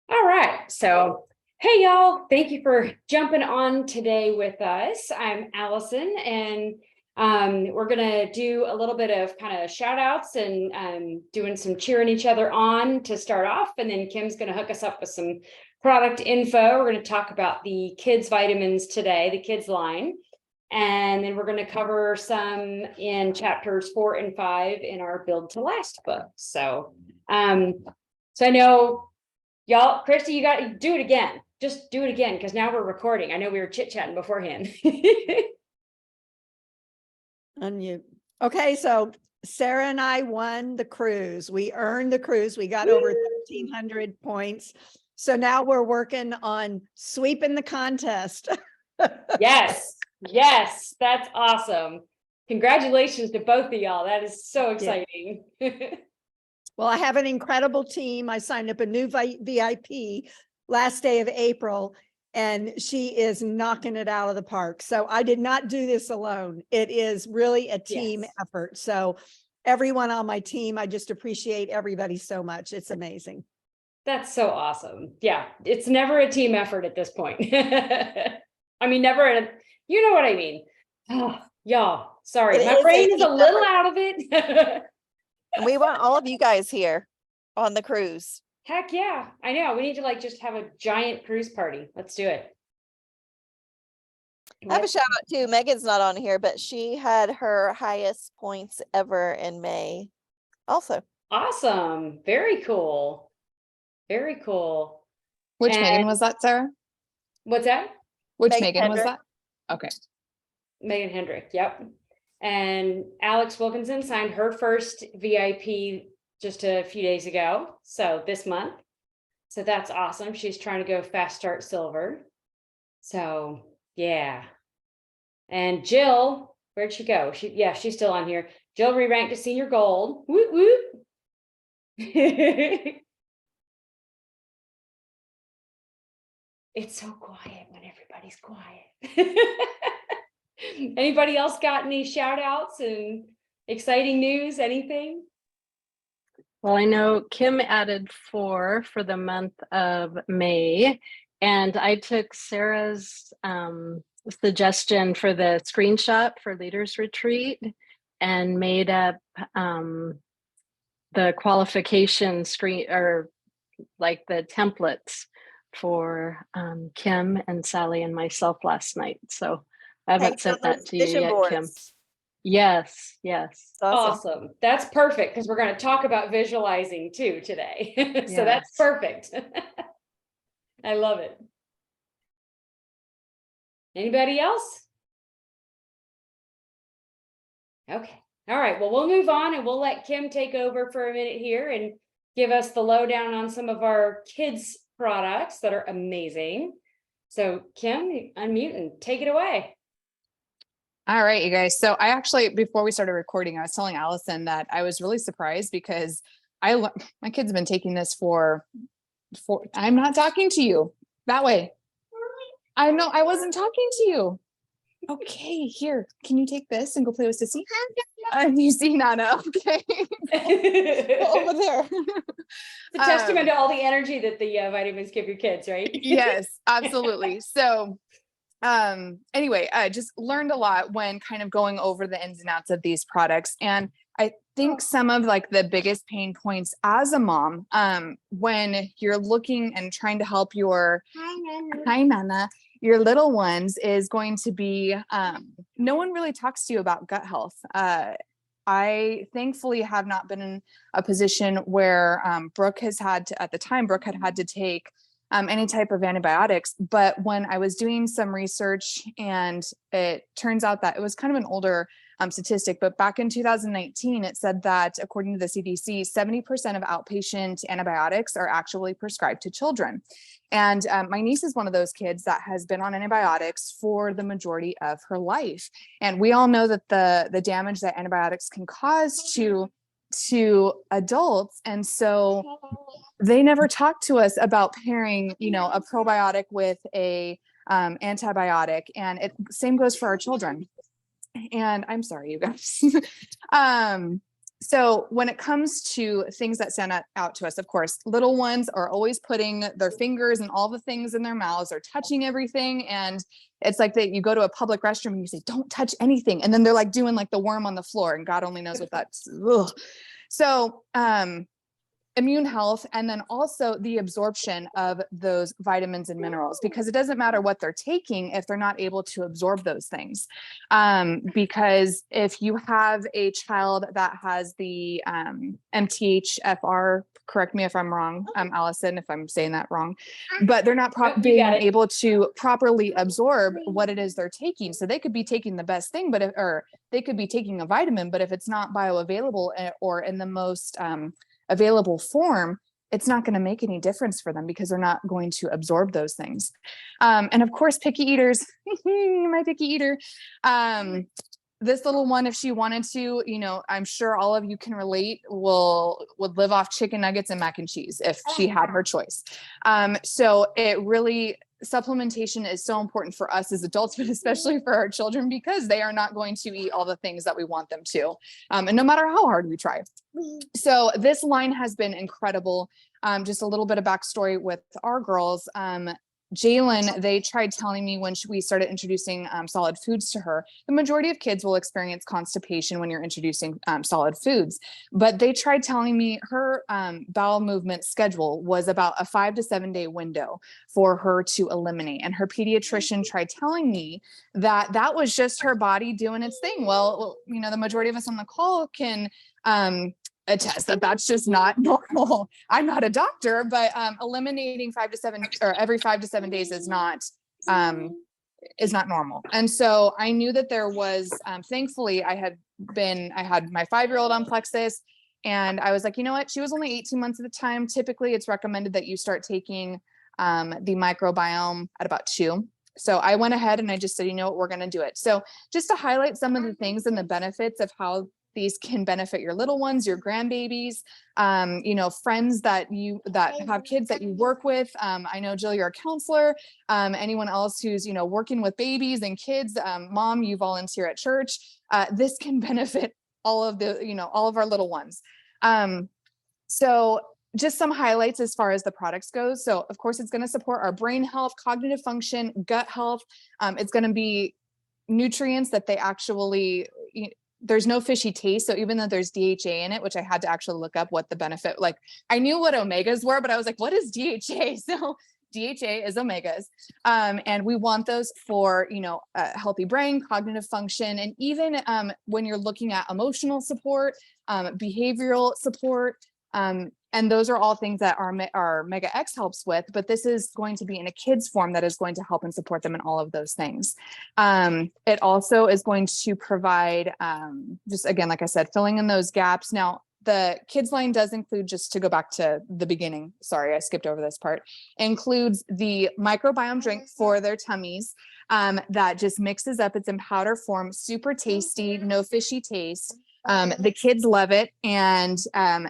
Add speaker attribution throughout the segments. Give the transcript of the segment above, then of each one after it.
Speaker 1: All right. So, hey, y'all. Thank you for jumping on today with us. I'm Allison, and we're going to do a little bit of kind of shout outs and doing some cheering each other on to start off. And then Kim's going to hook us up with some product info. We're going to talk about the kids' vitamins today, the kids' line. And then we're going to cover some in chapters 4 and 5 in our Build to Last book. So I know y'all, Christy, you got to do it again. Just do it again because now we're recording. I know we were chit-chatting beforehand.
Speaker 2: Unmute. Okay, so Sarah and I won the cruise. We earned the cruise. We got over 1,300 points. So now we're working on sweeping the contest.
Speaker 1: Yes, that's awesome. Congratulations to both of y'all. That is so exciting.
Speaker 2: Well, I have an incredible team. I signed up a new VIP last day of April, and she is knocking it out of the park. So I did not do this alone. It is really a team effort. So everyone on my team, I just appreciate everybody so much. It's amazing.
Speaker 1: That's so awesome. Yeah, it's never a team effort at this point. I mean, never, you know what I mean. Oh, y'all, sorry, my brain is a little out of it.
Speaker 3: And we want all of you guys here on the cruise.
Speaker 1: Heck yeah, I know. We need to just have a giant cruise party. Let's do it.
Speaker 3: I have a shout out too. Megan's not on here, but she had her highest points ever in May also.
Speaker 1: Awesome. Very cool. Very cool.
Speaker 4: Which Megan was that, Sarah?
Speaker 1: What's that?
Speaker 4: Which Megan was that? Okay.
Speaker 1: Megan Hendrick. Yep. And Alex Wilkinson signed her first VIP just a few days ago. So this month. So that's awesome. She's trying to go fast start silver. So yeah. And Jill, where'd she go? She's still on here. Jill re-ranked to senior gold. Woot woot. It's so quiet when everybody's quiet. Anybody else got any shout outs and exciting news? Anything?
Speaker 5: Well, I know Kim added 4 for the month of May, and I took Sarah's suggestion for the screenshot for Leaders Retreat and made up the qualification screen, or like the templates for Kim and Sally and myself last night. So I haven't sent that to you yet, Kim. Yes.
Speaker 1: Awesome. That's perfect because we're going to talk about visualizing too today. So that's perfect. I love it. Anybody else? Okay. All right. Well, we'll move on and we'll let Kim take over for a minute here and give us the lowdown on some of our kids' products that are amazing. So Kim, unmute and take it away.
Speaker 4: All right, you guys. So I actually, before we started recording, I was telling Allison that I was really surprised because my kids have been taking this for I'm not talking to you that way. I know I wasn't talking to you. Okay, here, can you take this and go play with Sissy? You see Nana, okay. Over there.
Speaker 1: It's a testament to all the energy that the vitamins give your kids, right?
Speaker 4: Yes, absolutely. So anyway, I just learned a lot when kind of going over the ins and outs of these products. And I think some of the biggest pain points as a mom, when you're looking and trying to help your your little ones is going to be, no one really talks to you about gut health. I thankfully have not been in a position where Brooke has had to, at the time, Brooke had to take any type of antibiotics. But when I was doing some research, and it turns out that it was kind of an older statistic, but back in 2019, it said that according to the CDC, 70% of outpatient antibiotics are actually prescribed to children. And my niece is one of those kids that has been on antibiotics for the majority of her life. And we all know that the damage that antibiotics can cause to adults. And so they never talk to us about pairing, a probiotic with a antibiotic. And same goes for our children. And I'm sorry, you guys. So when it comes to things that stand out to us, of course, little ones are always putting their fingers and all the things in their mouths, or touching everything. And it's like that you go to a public restroom and you say, don't touch anything. And then they're like doing like the worm on the floor, and God only knows what that's. Ugh. So immune health, and then also the absorption of those vitamins and minerals, because it doesn't matter what they're taking if they're not able to absorb those things. Because if you have a child that has the MTHFR, correct me if I'm wrong, Allison, if I'm saying that wrong, but they're not
Speaker 1: Nope, you
Speaker 4: being
Speaker 1: got it.
Speaker 4: able to properly absorb what it is they're taking. So they could be taking the best thing, but or they could be taking a vitamin, but if it's not bioavailable or in the most available form, it's not going to make any difference for them, because they're not going to absorb those things. And of course, picky eaters, my picky eater, this little one, if she wanted to, you know, I'm sure all of you can relate, would live off chicken nuggets and mac and cheese if she had her choice. So it really, supplementation is so important for us as adults, but especially for our children, because they are not going to eat all the things that we want them to. And no matter how hard we try. So this line has been incredible. Just a little bit of backstory with our girls. Jalen, they tried telling me when we started introducing solid foods to her, the majority of kids will experience constipation when you're introducing solid foods, but they tried telling me her bowel movement schedule was about a 5 to 7 day window for her to eliminate. And her pediatrician tried telling me that that was just her body doing its thing. Well, you know, the majority of us on the call can attest that that's just not normal. I'm not a doctor, but eliminating 5 to 7 or every 5 to 7 days is not normal. And so I knew that there was, thankfully I had my 5-year-old on Plexus, and I was like, you know what? She was only 18 months at the time. Typically it's recommended that you start taking the microbiome at about 2. So I went ahead and I just said, you know what, we're going to do it. So just to highlight some of the things and the benefits of how these can benefit your little ones, your grandbabies, you know, friends that have kids that you work with. I know, Jill, you're a counselor. Anyone else who's, you know, working with babies and kids, mom, you volunteer at church. This can benefit all of the, you know, all of our little ones. So just some highlights as far as the products goes. So of course, it's going to support our brain health, cognitive function, gut health. It's going to be nutrients that they actually, there's no fishy taste. So even though there's DHA in it, which I had to actually look up what the benefit, like I knew what omegas were, but I was like, what is DHA? So DHA is omegas. And we want those for, you know, a healthy brain, cognitive function, and even when you're looking at emotional support, behavioral support, and those are all things that our Mega X helps with, but this is going to be in a kid's form that is going to help and support them in all of those things. It also is going to provide, just again, like I said, filling in those gaps. Now, the kids line does include, just to go back to the beginning, sorry, I skipped over this part, includes the microbiome drink for their tummies that just mixes up. It's in powder form, super tasty, no fishy taste. The kids love it. And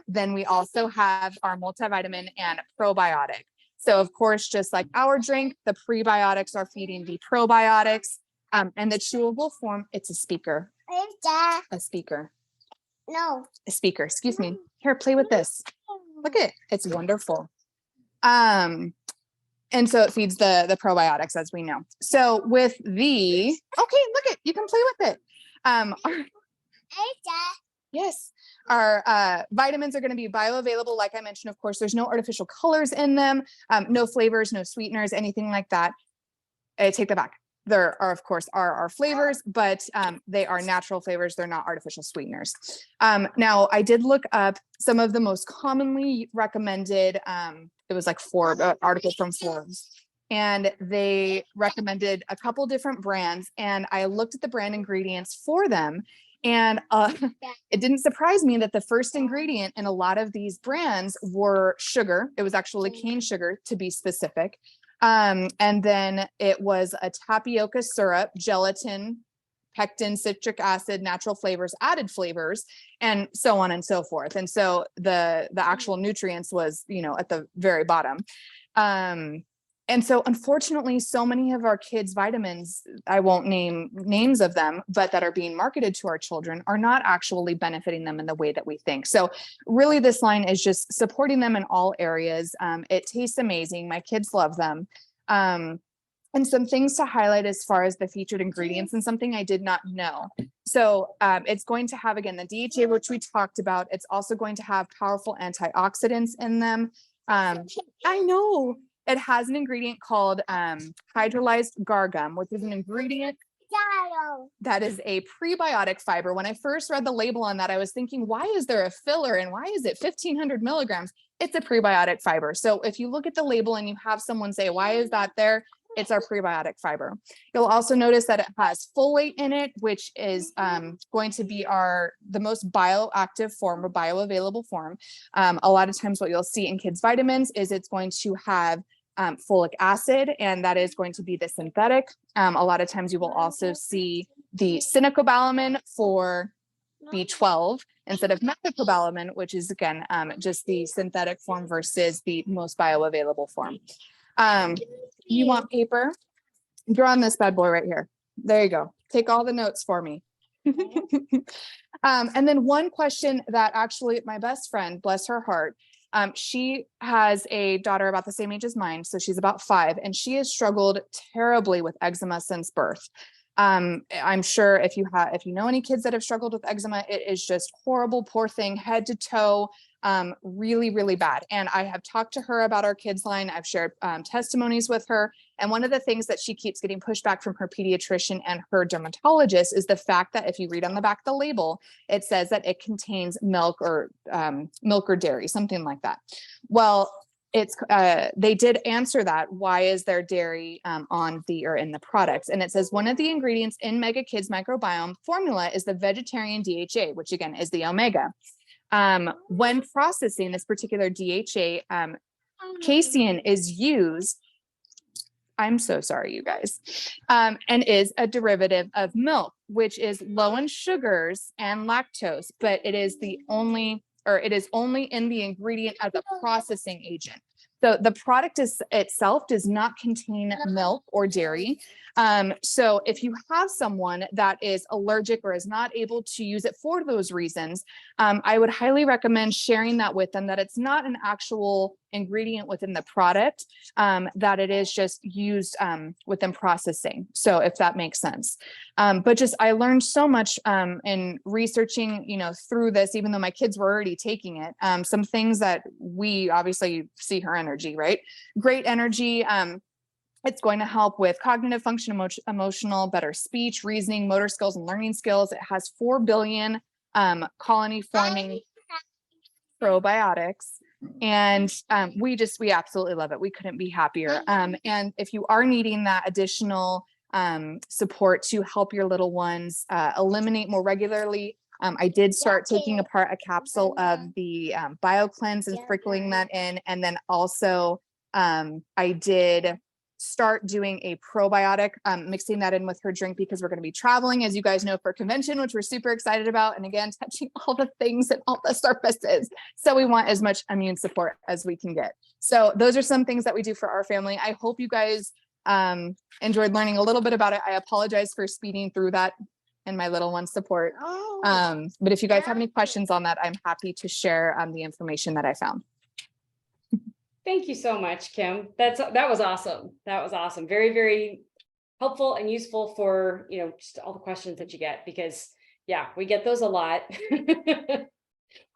Speaker 4: then we also have our multivitamin and probiotic. So of course, just like our drink, the prebiotics are feeding the probiotics, and the chewable form, it's a speaker, excuse me. Here, play with this. Look at it. It's wonderful. And so it feeds the probiotics, as we know. So with the, okay, look it, you can play with it. Yes, our vitamins are going to be bioavailable. Like I mentioned, of course, there's no artificial colors in them, no flavors, no sweeteners, anything like that. I take that back. There are, of course, our flavors, but they are natural flavors. They're not artificial sweeteners. Now, I did look up some of the most commonly recommended, it was like articles from Forbes, and they recommended a couple different brands, and I looked at the brand ingredients for them. And it didn't surprise me that the first ingredient in a lot of these brands were sugar. It was actually cane sugar, to be specific. And then it was a tapioca syrup, gelatin, pectin, citric acid, natural flavors, added flavors, and so on and so forth. And so the actual nutrients was, you know, at the very bottom. And so unfortunately, so many of our kids' vitamins, I won't name names of them, but that are being marketed to our children are not actually benefiting them in the way that we think. So really this line is just supporting them in all areas. It tastes amazing. My kids love them. And some things to highlight as far as the featured ingredients and something I did not know. So it's going to have, again, the DHA, which we talked about. It's also going to have powerful antioxidants in them. I know. It has an ingredient called hydrolyzed gargum, which is an ingredient that is a prebiotic fiber. When I first read the label on that, I was thinking, why is there a filler and why is it 1,500 milligrams? It's a prebiotic fiber. So if you look at the label and you have someone say, why is that there? It's our prebiotic fiber. You'll also notice that it has folate in it, which is going to be the most bioactive form or bioavailable form. A lot of times what you'll see in kids' vitamins is it's going to have folic acid, and that is going to be the synthetic. A lot of times you will also see the cyanocobalamin for B12 instead of methylcobalamin, which is again just the synthetic form versus the most bioavailable form. You want paper? Draw on this bad boy right here. There you go. Take all the notes for me. And then one question that actually my best friend, bless her heart, she has a daughter about the same age as mine. So she's about 5, and she has struggled terribly with eczema since birth. I'm sure if you know any kids that have struggled with eczema, it is just horrible, poor thing, head to toe, really, really bad. And I have talked to her about our kids line. I've shared testimonies with her. And one of the things that she keeps getting pushback from her pediatrician and her dermatologist is the fact that if you read on the back of the label, it says that it contains milk or dairy, something like that. Well, they did answer that. Why is there dairy in the products? And it says one of the ingredients in Mega Kids Microbiome formula is the vegetarian DHA, which again is the omega. When processing this particular DHA, casein is used. I'm so sorry, you guys, and is a derivative of milk, which is low in sugars and lactose, but it is only in the ingredient as a processing agent. So the product itself does not contain milk or dairy. So if you have someone that is allergic or is not able to use it for those reasons, I would highly recommend sharing that with them, that it's not an actual ingredient within the product, that it is just used within processing. So if that makes sense. But just, I learned so much in researching, through this, even though my kids were already taking it, some things that we obviously see her energy, right? Great energy. It's going to help with cognitive function, emotional, better speech, reasoning, motor skills, and learning skills. It has 4 billion colony forming probiotics. And we absolutely love it. We couldn't be happier. And if you are needing that additional support to help your little ones eliminate more regularly, I did start taking apart a capsule of the BioCleanse and sprinkling that in. And then also I did start doing a probiotic, mixing that in with her drink, because we're going to be traveling, as you guys know, for convention, which we're super excited about. And again, touching all the things and all the surfaces. So we want as much immune support as we can get. So those are some things that we do for our family. I hope you guys enjoyed learning a little bit about it. I apologize for speeding through that and my little one's support. But if you guys have any questions on that, I'm happy to share the information that I found.
Speaker 1: Thank you so much, Kim. That was awesome. That was awesome. Very, very helpful and useful for, just all the questions that you get, because yeah, we get those a lot.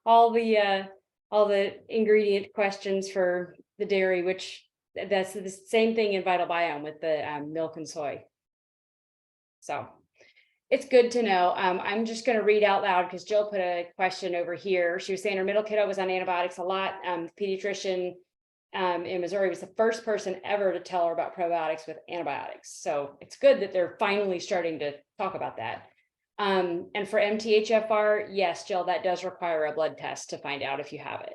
Speaker 1: all the ingredient questions for the dairy, which that's the same thing in Vital Biome with the milk and soy. So it's good to know. I'm just going to read out loud because Jill put a question over here. She was saying her middle kiddo was on antibiotics a lot. Pediatrician in Missouri was the first person ever to tell her about probiotics with antibiotics. So it's good that they're finally starting to talk about that. And for MTHFR, yes, Jill, that does require a blood test to find out if you have it.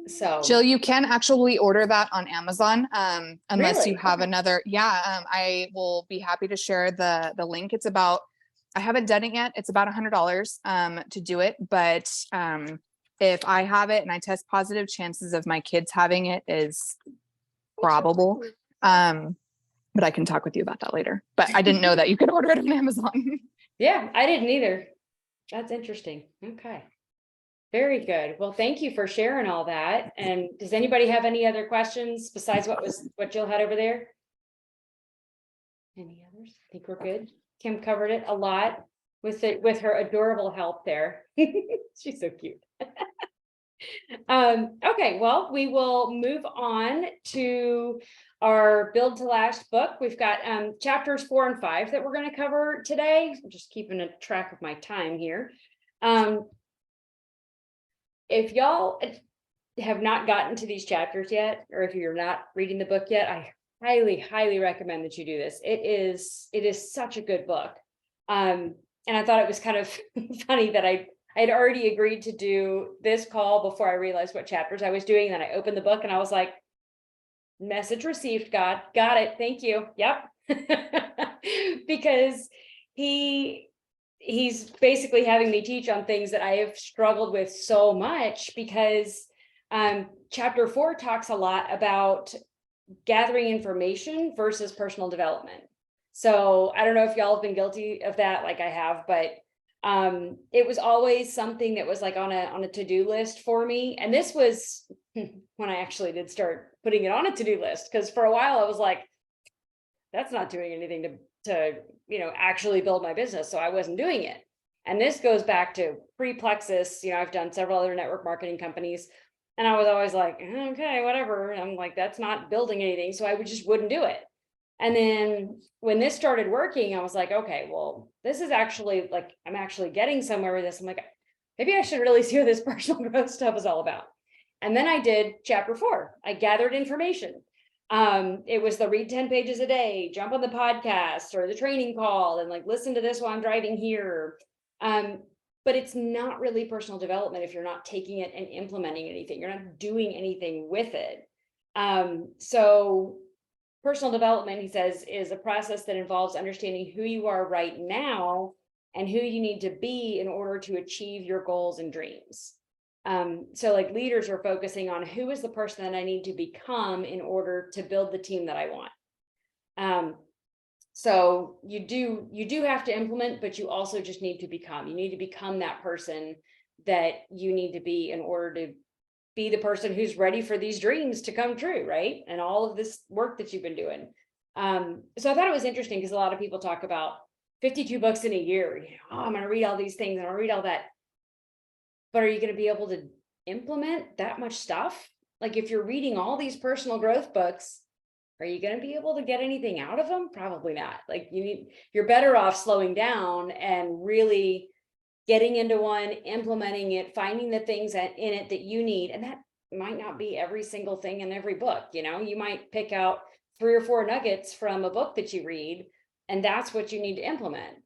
Speaker 1: So
Speaker 4: Jill, you can actually order that on Amazon, unless
Speaker 1: Really?
Speaker 4: you have another. Yeah, I will be happy to share the link. It's about, I haven't done it yet. It's about $100 to do it, but if I have it and I test positive, chances of my kids having it is probable. But I can talk with you about that later. But I didn't know that you could order it on Amazon.
Speaker 1: Yeah, I didn't either. That's interesting. Okay. Very good. Well, thank you for sharing all that. And does anybody have any other questions besides what Jill had over there? Any others? I think we're good. Kim covered it a lot with her adorable help there. She's so cute. Okay, well, we will move on to our Build to Last book. We've got chapters 4 and 5 that we're going to cover today. I'm just keeping a track of my time here. If y'all have not gotten to these chapters yet, or if you're not reading the book yet, I highly recommend that you do this. It is such a good book. And I thought it was kind of funny that I had already agreed to do this call before I realized what chapters I was doing. Then I opened the book and I was like, message received, God, got it. Thank you. Yep. Because he's basically having me teach on things that I have struggled with so much, because chapter 4 talks a lot about gathering information versus personal development. So I don't know if y'all have been guilty of that like I have, but it was always something that was like on a to-do list for me. And this was when I actually did start putting it on a to-do list, because for a while I was like, that's not doing anything to actually build my business. So I wasn't doing it. And this goes back to pre-Plexus. I've done several other network marketing companies, and I was always like, okay, whatever. I'm like, that's not building anything. So I wouldn't do it. And then when this started working, I was like, okay, well, this is actually like, I'm actually getting somewhere with this. I'm like, maybe I should really see what this personal growth stuff is all about. And then I did chapter 4. I gathered information. It was the read 10 pages a day, jump on the podcast or the training call and like, listen to this while I'm driving here. But it's not really personal development if you're not taking it and implementing anything. You're not doing anything with it. So personal development, he says, is a process that involves understanding who you are right now and who you need to be in order to achieve your goals and dreams. So like leaders are focusing on who is the person that I need to become in order to build the team that I want. So you do have to implement, but you also just need to become. You need to become that person that you need to be in order to be the person who's ready for these dreams to come true, right? And all of this work that you've been doing. So I thought it was interesting because a lot of people talk about 52 books in a year. I'm going to read all these things and I'm going to read all that. But are you going to be able to implement that much stuff? Like if you're reading all these personal growth books, are you going to be able to get anything out of them? Probably not. Like you're better off slowing down and really getting into one, implementing it, finding the things in it that you need. And that might not be every single thing in every book. You might pick out 3 or 4 nuggets from a book that you read, and that's what you need to implement.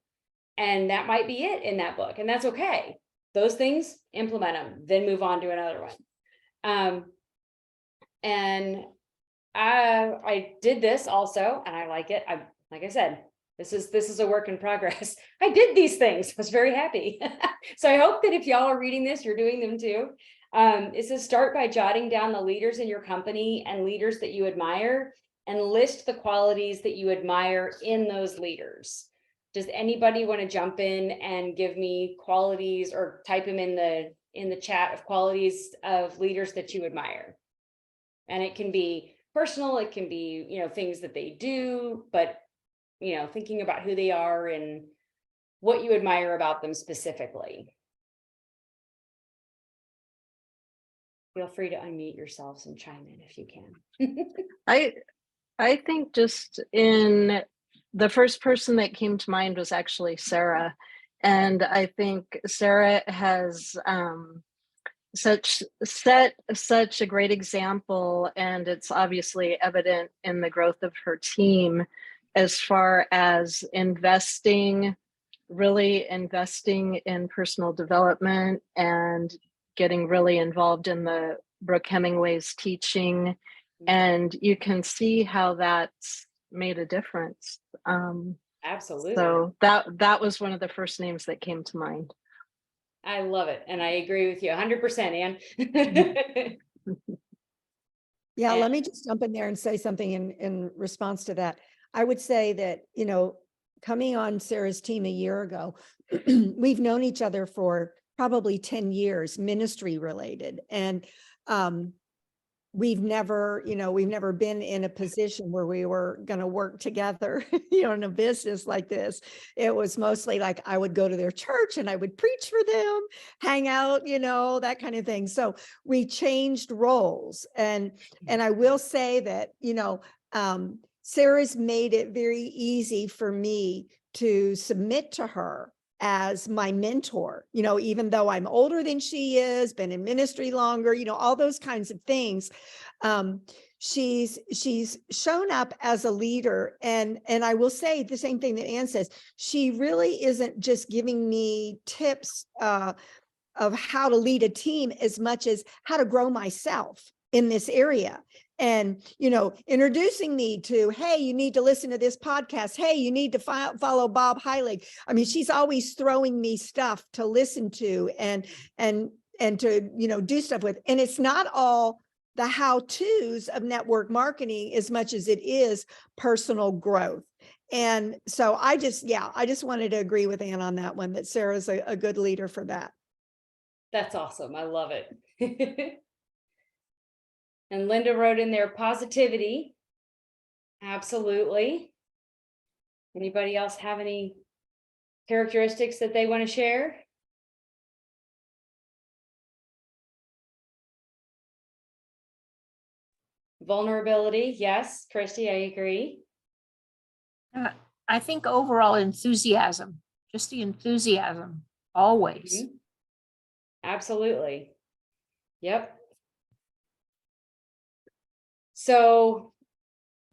Speaker 1: And that might be it in that book. And that's okay. Those things, implement them, then move on to another one. And I did this also, and I like it. Like I said, this is a work in progress. I did these things. I was very happy. So I hope that if y'all are reading this, you're doing them too. It says start by jotting down the leaders in your company and leaders that you admire, and list the qualities that you admire in those leaders. Does anybody want to jump in and give me qualities, or type them in the chat of qualities of leaders that you admire? And it can be personal, it can be, things that they do, but thinking about who they are and what you admire about them specifically. Feel free to unmute yourselves and chime in if you can.
Speaker 5: I think just in the first person that came to mind was actually Sarah. And I think Sarah has such a great example, and it's obviously evident in the growth of her team as far as really investing in personal development and getting really involved in the Brooke Hemingway's teaching. And you can see how that's made a difference.
Speaker 1: Absolutely.
Speaker 5: So that was one of the first names that came to mind.
Speaker 1: I love it. And I agree with you 100%, Ann.
Speaker 2: Yeah,
Speaker 1: And-
Speaker 2: let me just jump in there and say something in response to that. I would say that, coming on Sarah's team a year ago, we've known each other for probably 10 years, ministry related. And we've never been in a position where we were going to work together, in a business like this. It was mostly like I would go to their church and I would preach for them, hang out, that kind of thing. So we changed roles. And I will say that, Sarah's made it very easy for me to submit to her as my mentor, even though I'm older than she is, been in ministry longer, all those kinds of things. She's shown up as a leader, and I will say the same thing that Ann says. She really isn't just giving me tips of how to lead a team as much as how to grow myself in this area. And, introducing me to, hey, you need to listen to this podcast. Hey, you need to follow Bob Heilig. I mean, she's always throwing me stuff to listen to and to, do stuff with. And it's not all the how-tos of network marketing as much as it is personal growth. And so I just wanted to agree with Ann on that one, that Sarah's a good leader for that.
Speaker 1: That's awesome. I love it. And Linda wrote in there positivity. Absolutely. Anybody else have any characteristics that they want to share? Vulnerability, yes, Christy, I agree.
Speaker 6: I think overall enthusiasm, just the enthusiasm, always.
Speaker 1: Mhm. Absolutely. Yep. So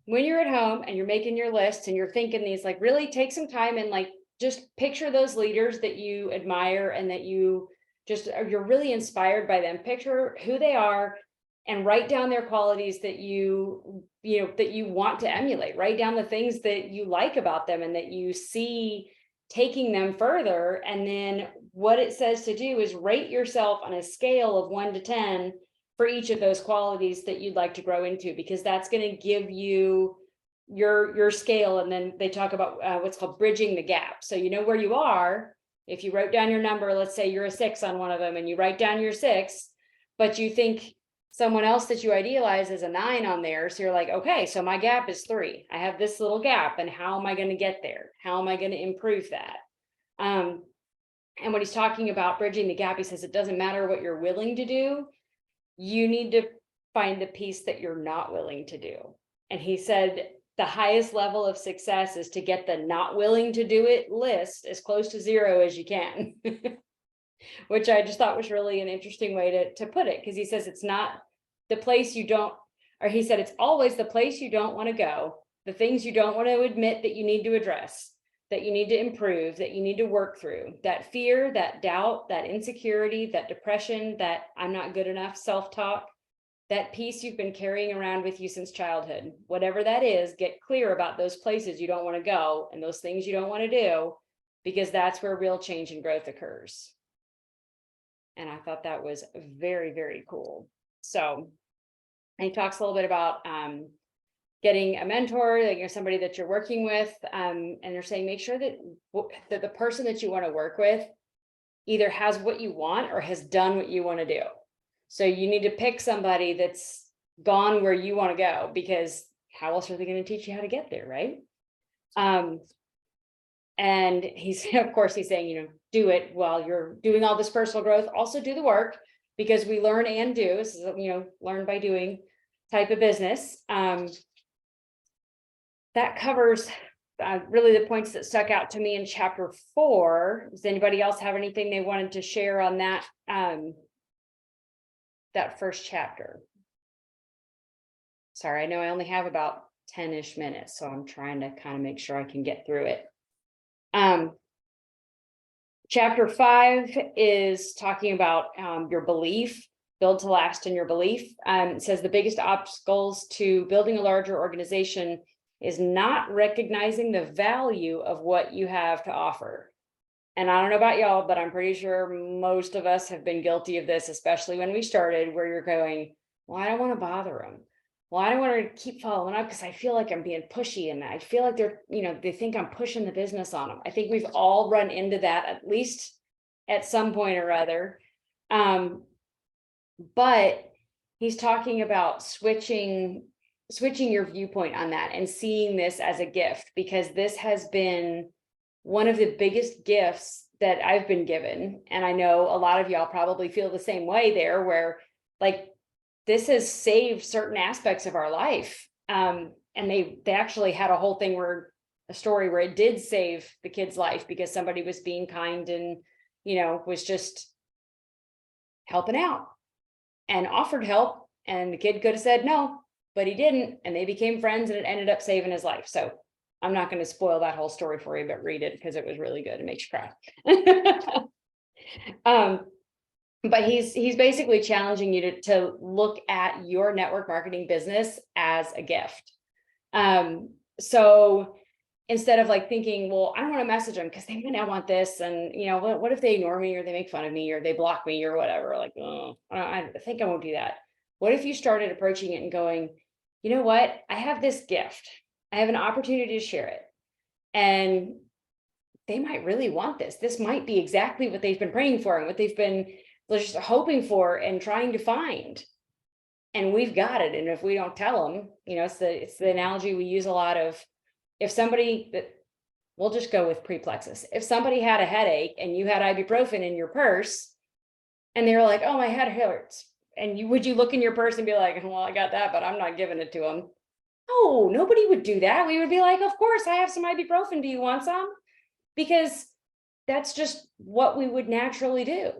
Speaker 1: when you're at home and you're making your list and you're thinking these, like, really take some time and like just picture those leaders that you admire and that you're really inspired by them. Picture who they are and write down their qualities that that you want to emulate. Write down the things that you like about them and that you see taking them further. And then what it says to do is rate yourself on a scale of 1 to 10 for each of those qualities that you'd like to grow into, because that's going to give you your scale. And then they talk about what's called bridging the gap. So you know where you are. If you wrote down your number, let's say you're a 6 on one of them and you write down your 6, but you think someone else that you idealize is a 9 on there. So you're like, okay, so my gap is 3. I have this little gap, and how am I going to get there? How am I going to improve that? And when he's talking about bridging the gap, he says it doesn't matter what you're willing to do. You need to find the piece that you're not willing to do. And he said the highest level of success is to get the not willing to do it list as close to 0 as you can. Which I just thought was really an interesting way to put it, because he says it's not the place you don't, or he said it's always the place you don't want to go, the things you don't want to admit that you need to address, that you need to improve, that you need to work through, that fear, that doubt, that insecurity, that depression, that I'm not good enough self-talk, that piece you've been carrying around with you since childhood. Whatever that is, get clear about those places you don't want to go and those things you don't want to do, because that's where real change and growth occurs. And I thought that was very, very cool. So, and he talks a little bit about getting a mentor, like somebody that you're working with, and they're saying make sure that the person that you want to work with either has what you want or has done what you want to do. So you need to pick somebody that's gone where you want to go, because how else are they going to teach you how to get there, right? And he's, of course, he's saying, do it while you're doing all this personal growth. Also do the work, because we learn and do. This is, learn by doing type of business. That covers really the points that stuck out to me in chapter 4. Does anybody else have anything they wanted to share on that, that first chapter? Sorry, I know I only have about 10-ish minutes, so I'm trying to kind of make sure I can get through it. Chapter 5 is talking about your belief, build to last in your belief. It says the biggest obstacles to building a larger organization is not recognizing the value of what you have to offer. And I don't know about y'all, but I'm pretty sure most of us have been guilty of this, especially when we started, where you're going, well, I don't want to bother them. well, I don't want to keep following up because I feel like I'm being pushy and I feel like they're, they think I'm pushing the business on them. I think we've all run into that at least at some point or other. But he's talking about switching your viewpoint on that and seeing this as a gift, because this has been one of the biggest gifts that I've been given. And I know a lot of y'all probably feel the same way there, where like this has saved certain aspects of our life. And they actually had a whole thing a story where it did save the kid's life because somebody was being kind and, was just helping out and offered help. And the kid could have said no, but he didn't. And they became friends and it ended up saving his life. So I'm not going to spoil that whole story for you, but read it because it was really good. It makes you cry. But he's basically challenging you to look at your network marketing business as a gift. So instead of like thinking, well, I don't want to message them because they might not want this. And what if they ignore me or they make fun of me or they block me or whatever? Like, oh, I think I won't do that. What if you started approaching it and going, you know what? I have this gift. I have an opportunity to share it. And they might really want this. This might be exactly what they've been praying for and what they've been just hoping for and trying to find. And we've got it. And if we don't tell them, it's the analogy we use a lot of, if somebody that we'll just go with preplexus. If somebody had a headache and you had ibuprofen in your purse and they were like, oh, my head hurts. And would you look in your purse and be like, well, I got that, but I'm not giving it to them. No, nobody would do that. We would be like, of course, I have some ibuprofen. Do you want some? Because that's just what we would naturally do.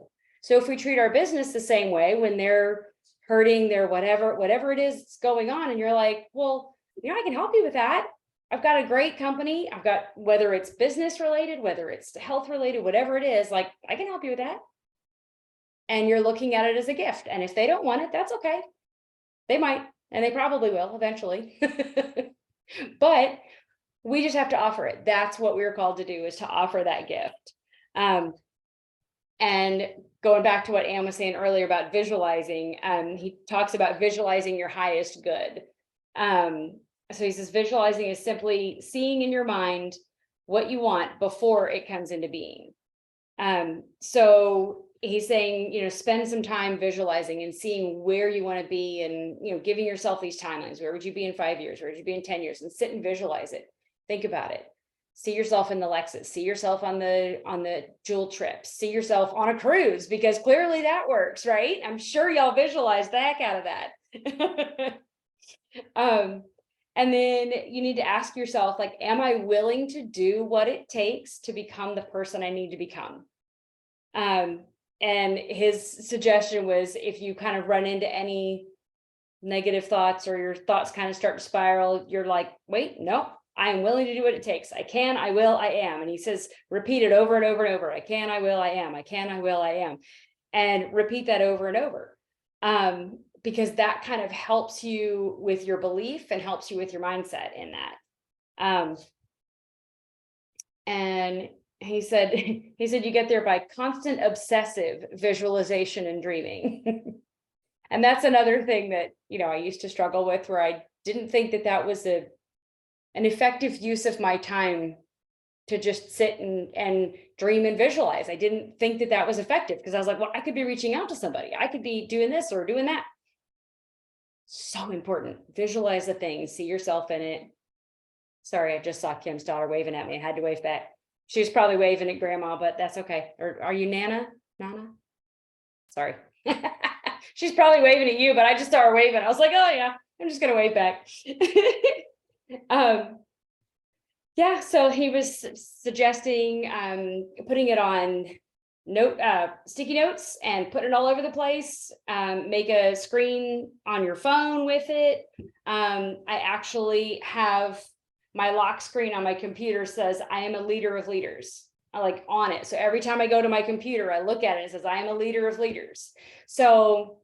Speaker 1: So if we treat our business the same way when they're hurting, they're whatever it is that's going on, and you're like, well, I can help you with that. I've got a great company. I've got, whether it's business related, whether it's health related, whatever it is, like I can help you with that. And you're looking at it as a gift. And if they don't want it, that's okay. They might, and they probably will eventually. But we just have to offer it. That's what we're called to do, is to offer that gift. And going back to what Anne was saying earlier about visualizing, he talks about visualizing your highest good. So he says, visualizing is simply seeing in your mind what you want before it comes into being. So he's saying, spend some time visualizing and seeing where you want to be and, giving yourself these timelines. Where would you be in 5 years? Where would you be in 10 years? And sit and visualize it. Think about it. See yourself in the Lexus, see yourself on the Jewel trip, see yourself on a cruise, because clearly that works, right? I'm sure y'all visualize the heck out of that. And then you need to ask yourself, like, am I willing to do what it takes to become the person I need to become? And his suggestion was, if you kind of run into any negative thoughts or your thoughts kind of start to spiral, you're like, wait, no. I am willing to do what it takes. I can, I will, I am. And he says, repeat it over and over and over. I can, I will, I am. I can, I will, I am. And repeat that over and over. Because that kind of helps you with your belief and helps you with your mindset in that. And he said, you get there by constant obsessive visualization and dreaming. And that's another thing that, I used to struggle with, where I didn't think that was an effective use of my time to just sit and dream and visualize. I didn't think that was effective, because I was like, well, I could be reaching out to somebody. I could be doing this or doing that. So important. Visualize the thing, see yourself in it. Sorry, I just saw Kim's daughter waving at me. I had to wave back. She was probably waving at grandma, but that's okay. Or are you Nana? Sorry. She's probably waving at you, but I just saw her waving. I was like, oh yeah, I'm just going to wave back. Yeah, so he was suggesting putting it on sticky notes and putting it all over the place. Make a screen on your phone with it. I actually have my lock screen on my computer says, I am a leader of leaders. I like on it. So every time I go to my computer, I look at it, it says, I am a leader of leaders. So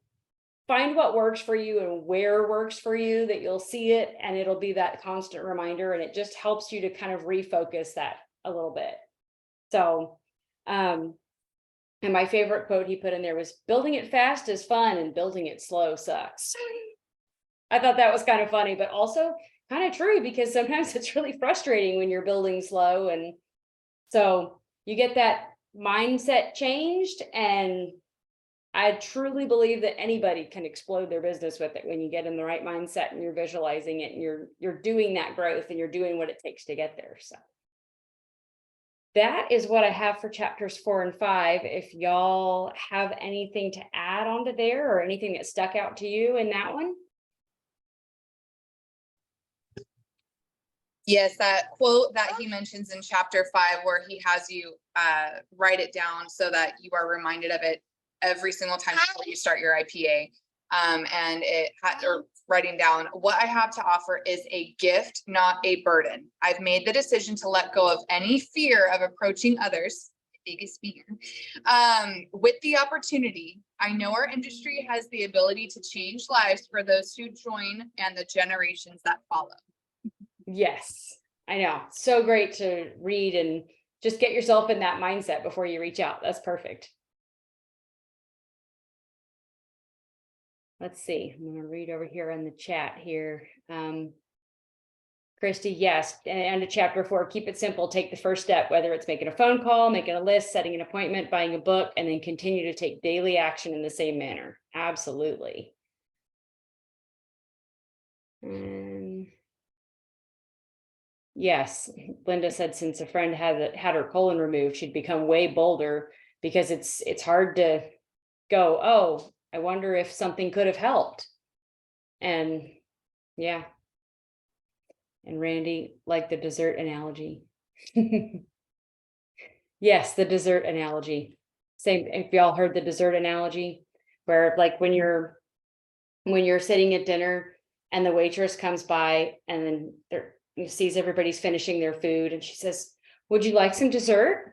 Speaker 1: find what works for you and where works for you, that you'll see it, and it'll be that constant reminder, and it just helps you to kind of refocus that a little bit. So, and my favorite quote he put in there was, building it fast is fun and building it slow sucks. I thought that was kind of funny, but also kind of true, because sometimes it's really frustrating when you're building slow. And so you get that mindset changed, and I truly believe that anybody can explode their business with it when you get in the right mindset and you're visualizing it and you're doing that growth and you're doing what it takes to get there. So that is what I have for chapters 4 and 5. If y'all have anything to add onto there or anything that stuck out to you in that one.
Speaker 4: Yes, that quote that he mentions in chapter 5, where he has you write it down so that you are reminded of it every single time before you start your IPA. And or writing down, what I have to offer is a gift, not a burden. I've made the decision to let go of any fear of approaching others, biggest fear, with the opportunity. I know our industry has the ability to change lives for those who join and the generations that follow.
Speaker 1: Yes, I know. So great to read and just get yourself in that mindset before you reach out. That's perfect. Let's see. I'm going to read over here in the chat here. Christy, yes. And to chapter 4, keep it simple. Take the first step, whether it's making a phone call, making a list, setting an appointment, buying a book, and then continue to take daily action in the same manner. Absolutely. Yes, Linda said since a friend had her colon removed, she'd become way bolder, because it's hard to go, oh, I wonder if something could have helped. And yeah. And Randy, like the dessert analogy. Yes, the dessert analogy. Same, if y'all heard the dessert analogy, where like when you're sitting at dinner and the waitress comes by and then sees everybody's finishing their food and she says, would you like some dessert?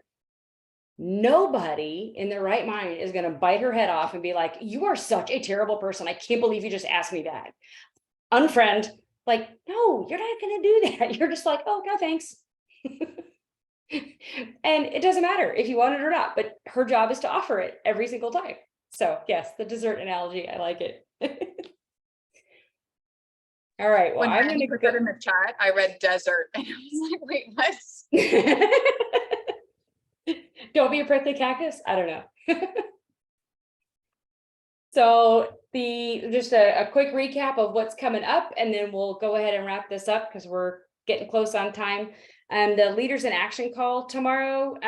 Speaker 1: Nobody in their right mind is going to bite her head off and be like, you are such a terrible person. I can't believe you just asked me that. Unfriend, like, no, you're not going to do that. You're just like, oh, no, thanks. And it doesn't matter if you want it or not, but her job is to offer it every single time. So yes, the dessert analogy, I like it. All right, well,
Speaker 4: When
Speaker 1: I'm
Speaker 4: Randy
Speaker 1: going
Speaker 4: put
Speaker 1: to
Speaker 4: that in the chat, I read desert and I was like, wait, what?
Speaker 1: Don't be a prickly cactus. I don't know. So just a quick recap of what's coming up, and then we'll go ahead and wrap this up because we're getting close on time. The Leaders in Action call tomorrow.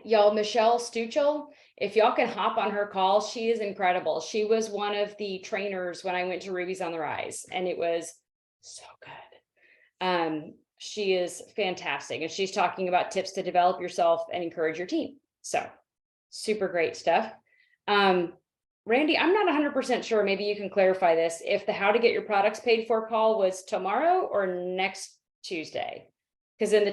Speaker 1: Y'all, Michelle Stuchel, if y'all can hop on her call, she is incredible. She was one of the trainers when I went to Ruby's on the Rise, and it was so good. She is fantastic, and she's talking about tips to develop yourself and encourage your team. So super great stuff. Randy, I'm not 100% sure. Maybe you can clarify this. If the How to Get Your Products Paid For call was tomorrow or next Tuesday, because in the